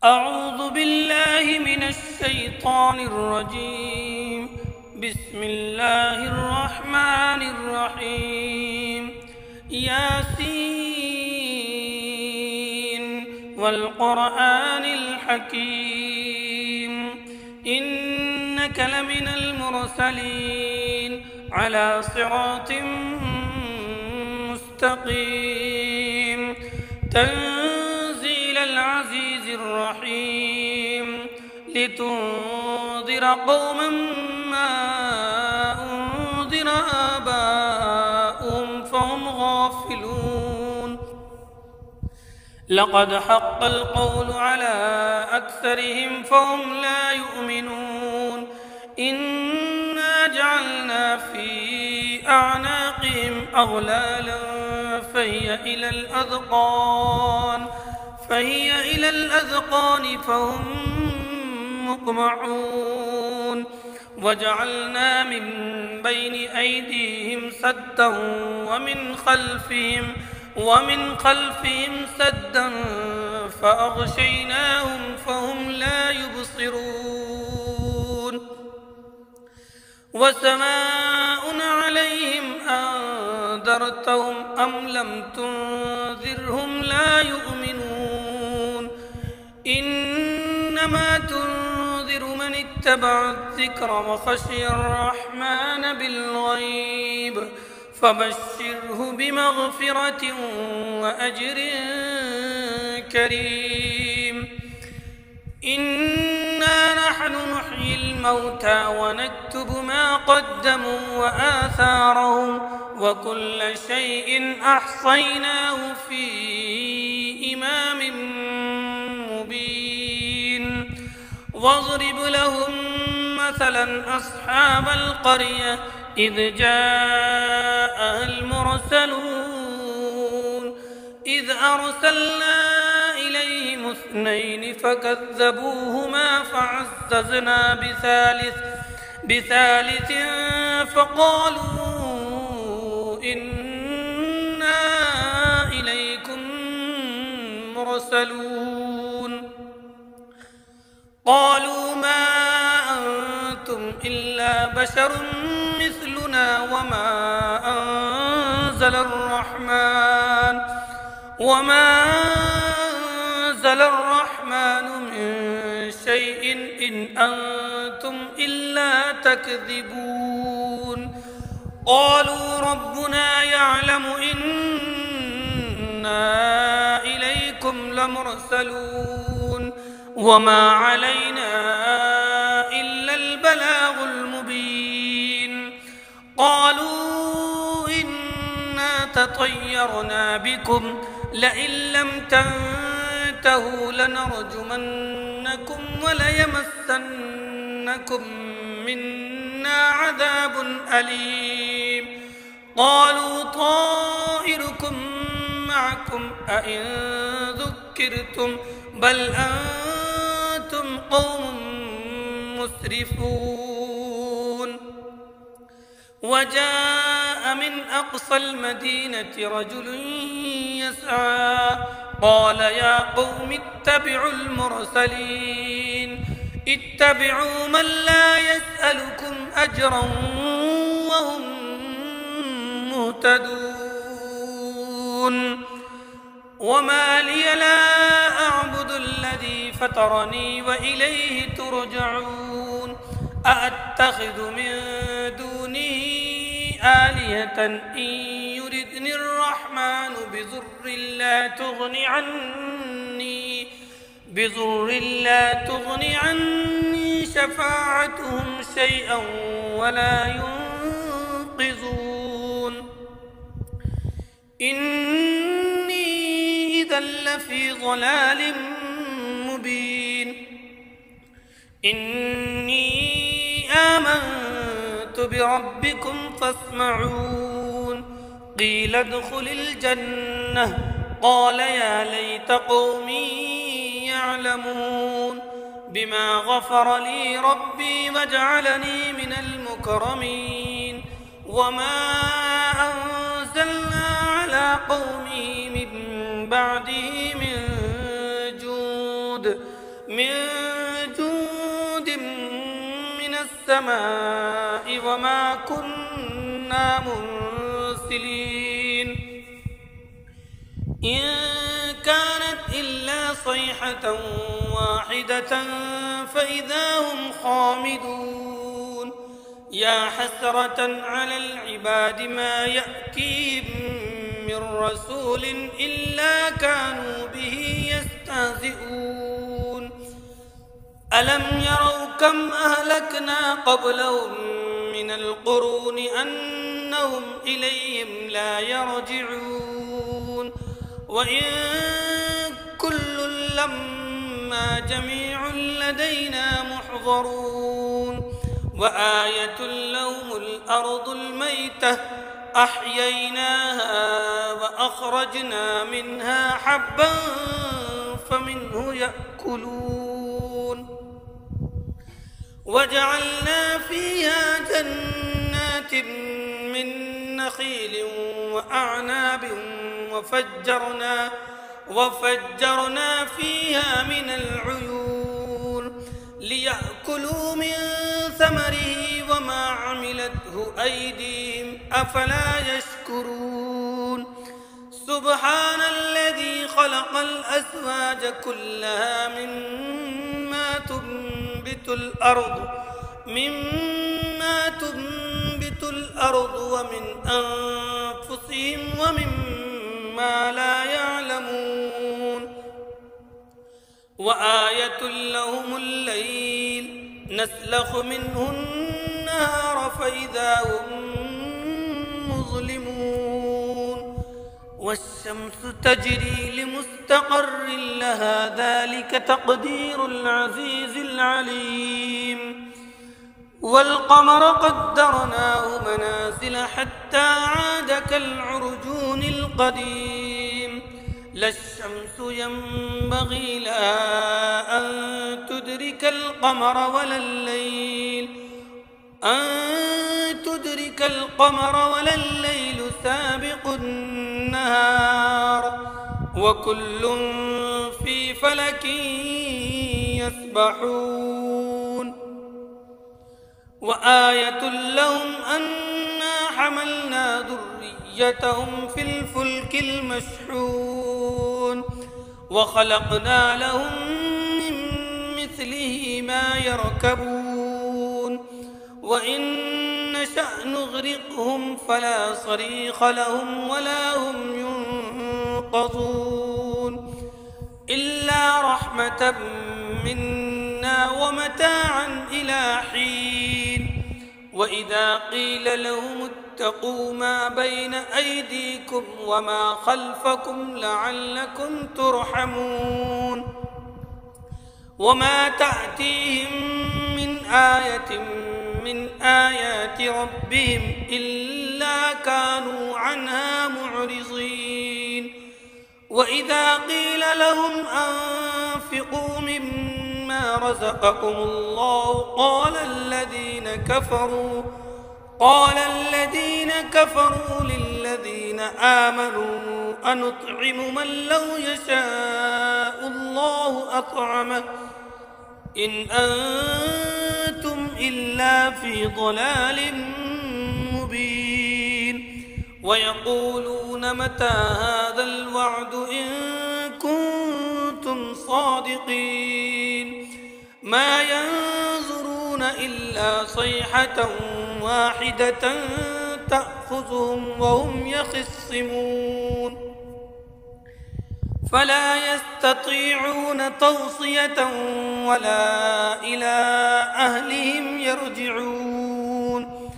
أعوذ بالله من الشيطان الرجيم. بسم الله الرحمن الرحيم. ياسين والقرآن الحكيم إنك لمن المرسلين على صراط مستقيم تنزيل العزيز الرحيم لتنذر قوما ما أنذر آباؤهم فهم غافلون. لقد حق القول على أكثرهم فهم لا يؤمنون. إنا جعلنا في أعناقهم أغلالا فهي إلى الأذقان فهم مقمعون. وجعلنا من بين أيديهم سدا ومن خلفهم سدا فأغشيناهم فهم لا يبصرون. وسواء عليهم أنذرتهم أم لم تنذرهم لا يؤمنون. إنما تنذر من اتبع الذكر وخشي الرحمن بالغيب فبشره بمغفرة وأجر كريم. إنا نحن نحيي الموتى ونكتب ما قدموا وآثارهم وكل شيء أحصيناه في إمام مبين. واضرب لهم مثلا أصحاب القرية إذ جاءها المرسلون إذ أرسلنا إليهم اثنين فكذبوهما فعززنا بثالث فقالوا إنا إليكم مرسلون. قالوا ما أنتم إلا بشر مثلنا وما أنزل الرحمن من شيء إن أنتم إلا تكذبون. قالوا ربنا يعلم إنا إليكم لمرسلون وما علينا إلا البلاغ المبين. قالوا إنا تطيرنا بكم لئن لم تنتهوا لنرجمنكم وليمسنكم منا عذاب أليم. قالوا طائركم معكم أئن ذكرتم بل أنتم قوم مسرفون. وجاء من أقصى المدينة رجل يسعى قال يا قوم اتبعوا المرسلين اتبعوا من لا يسألكم أجرا وهم مهتدون. وما لي لا أعبد الذي فطرني وإليه ترجعون. أأتخذ من دونه آلهة إن يردني الرحمن بضر لا تغن عني شفاعتهم شيئا ولا ينقذون. إني إذا لفي ضلال مبين. إني آمنت بربكم فاسمعون. قيل ادخل الجنة قال يا ليت قومي يعلمون بما غفر لي ربي وجعلني من المكرمين. وما أنزلنا على قومه من بعده من جود من جند من السماء وما كنا منزلين إن كانت إلا صيحة واحدة فإذا هم خامدون يا حسرة على العباد ما يأتيهم من رسول إلا كانوا به يستهزئون ألم يروا كم أهلكنا قبلهم من القرون أنهم إليهم لا يرجعون وإن كل لما جميع لدينا محضرون وآية لهم الأرض الميتة أحييناها وأخرجنا منها حبا فمنه يأكلون وجعلنا فيها جنات من نخيل وأعناب وفجرنا فيها من العيون ليأكلوا من ثمره وما عملته أيديهم أفلا يشكرون سبحان الذي خلق الأزواج كلها مما تنبت الأرض ومن أنفسهم ومما لا يعلمون وآية لهم الليل نسلخ منه النهار فإذا هم مظلمون والشمس تجري لمستقر لها ذلك تقدير العزيز العليم والقمر قدرناه منازل حتى عاد كالعرجون القديم لا الشمس ينبغي لها أن تدرك القمر ولا الليل سابق النهار وكل في فلك يسبحون وآية لهم أنا حملنا ذريتهم في الفلك المشحون وخلقنا لهم من مثله ما يركبون وإن نشأ نغرقهم فلا صريخ لهم ولا هم ينقذون إلا رحمة منا ومتاعا إلى حين وإذا قيل لهم اتقوا ما بين أيديكم وما خلفكم لعلكم ترحمون وما تأتيهم من آية من آيات ربهم إلا كانوا عنها معرضين وإذا قيل لهم أنفقوا مما رزقكم الله قال الذين كفروا للذين آمنوا أنطعم من لو يشاء الله أطعمه إن أنتم إلا في ضلال مبين ويقولون متى هذا الوعد إن كنتم صادقين ما ينظرون إلا صيحة واحدة تأخذهم وهم يخصمون فلا يستطيعون توصية ولا إلى أهلهم يرجعون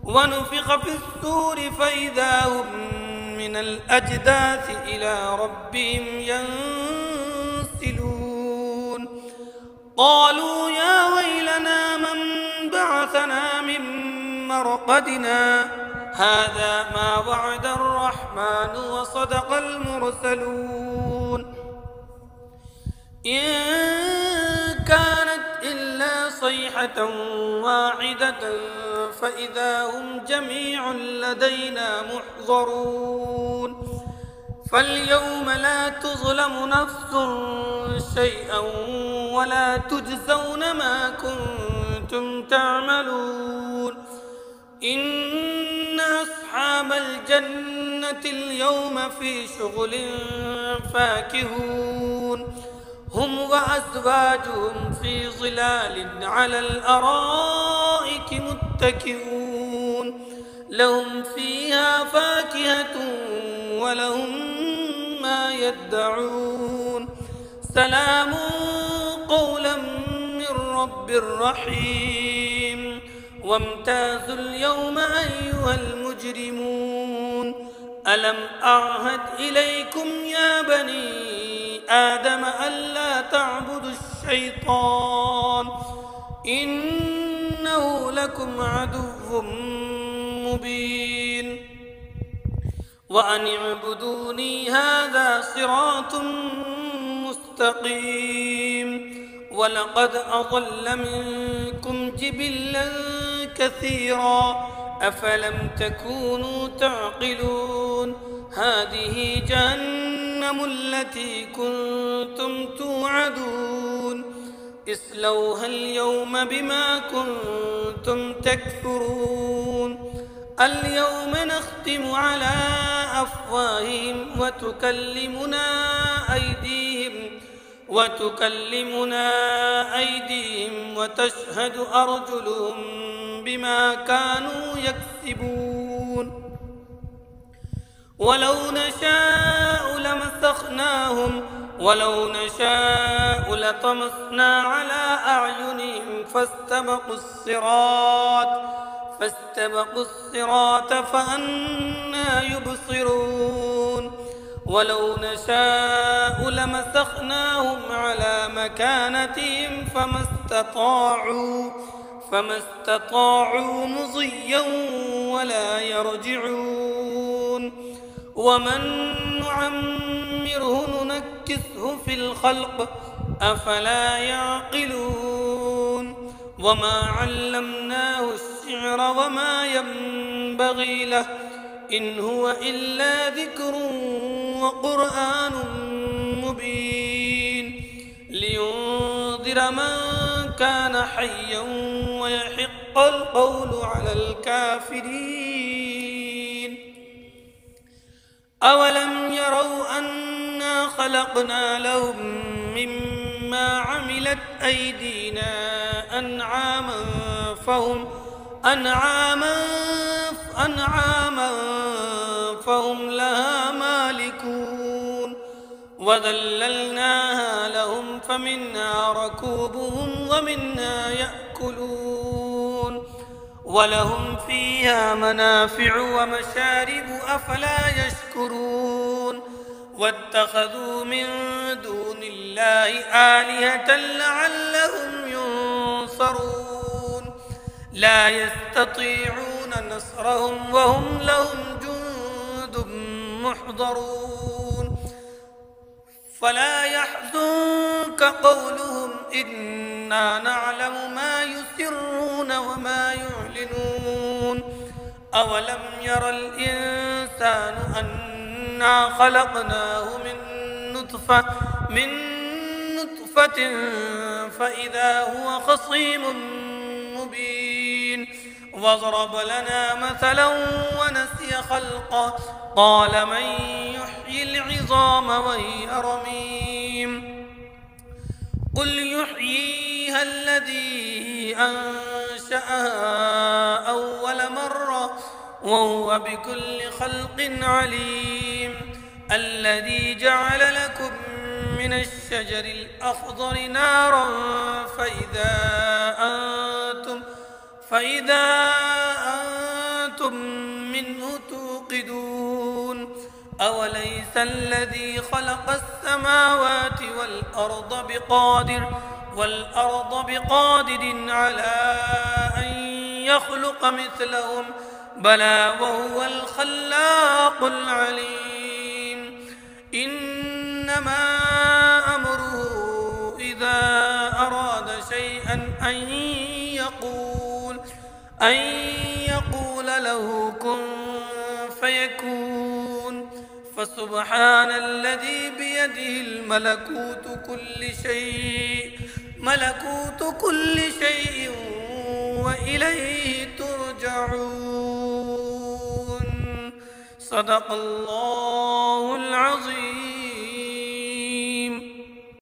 ونفخ في الصور فإذا هم من الأجداث إلى ربهم ينسلون قالوا يا ويلنا من بعثنا من مرقدنا هذا ما وعد الرحمن وصدق المرسلون إن كانت إلا صيحة واحدة فإذا هم جميع لدينا محضرون فاليوم لا تظلم نفس شيئا ولا تجزون ما كنتم تعملون إن أصحاب الجنة اليوم في شغل فاكهون هم وأزواجهم في ظلال على الأرائك متكئون لهم فيها فاكهة ولهم ما يدعون سلام قولا من رب رحيم وامتازوا اليوم أيها المجرمون ألم أعهد إليكم يا بني آدم ألا تعبدوا الشيطان إنه لكم عدو مبين وأن اعبدوني هذا صراط مستقيم ولقد أضل منكم جبلا كثيرا أفلم تكونوا تعقلون هذه جهنم التي كنتم توعدون اصلوها اليوم بما كنتم تكفرون اليوم نختم على أفواههم وتكلمنا أيديهم وتشهد أرجلهم بما كانوا يكسبون ولو نشاء لطمسنا على أعينهم فاستبقوا الصراط فأنى يبصرون ولو نشاء لمسخناهم على مكانتهم فما استطاعوا مضيا ولا يرجعون ومن نعمره ننكسه في الخلق أفلا يعقلون وما علمناه الشعر وما ينبغي له إن هو إلا ذكر وقرآن مبين لينذر من كان حيا ويحق القول على الكافرين أولم يروا أنا خلقنا لهم مما عملت أيدينا أنعاما فهم لها مالكون وذللناها لهم فمنها ركوبهم ومنها يأكلون ولهم فيها منافع ومشارب أفلا يشكرون واتخذوا من دون الله آلهة لعلهم ينصرون لا يستطيعون نصرهم وهم لهم جند محضرون فلا يحزنك قولهم إنا نعلم ما يسرون وما يعلنون أولم ير الإنسان أنا خلقناه من نطفة فإذا هو خصيم مبين وضرب لنا مثلا ونسي خلقه قال من يحيي العظام وهي رميم قل يحييها الذي أنشأها أول مرة وهو بكل خلق عليم الذي جعل لكم من الشجر الأخضر نارا فإذا أنتم منه توقدون أوليس الذي خلق السماوات والأرض بقادر على أن يخلق مثلهم بلى وهو الخلاق العليم إنما أمره إذا أراد شيئا أن يقول له كن فيكون فسبحان الذي بيده ملكوت كل شيء وإليه ترجعون. صدق الله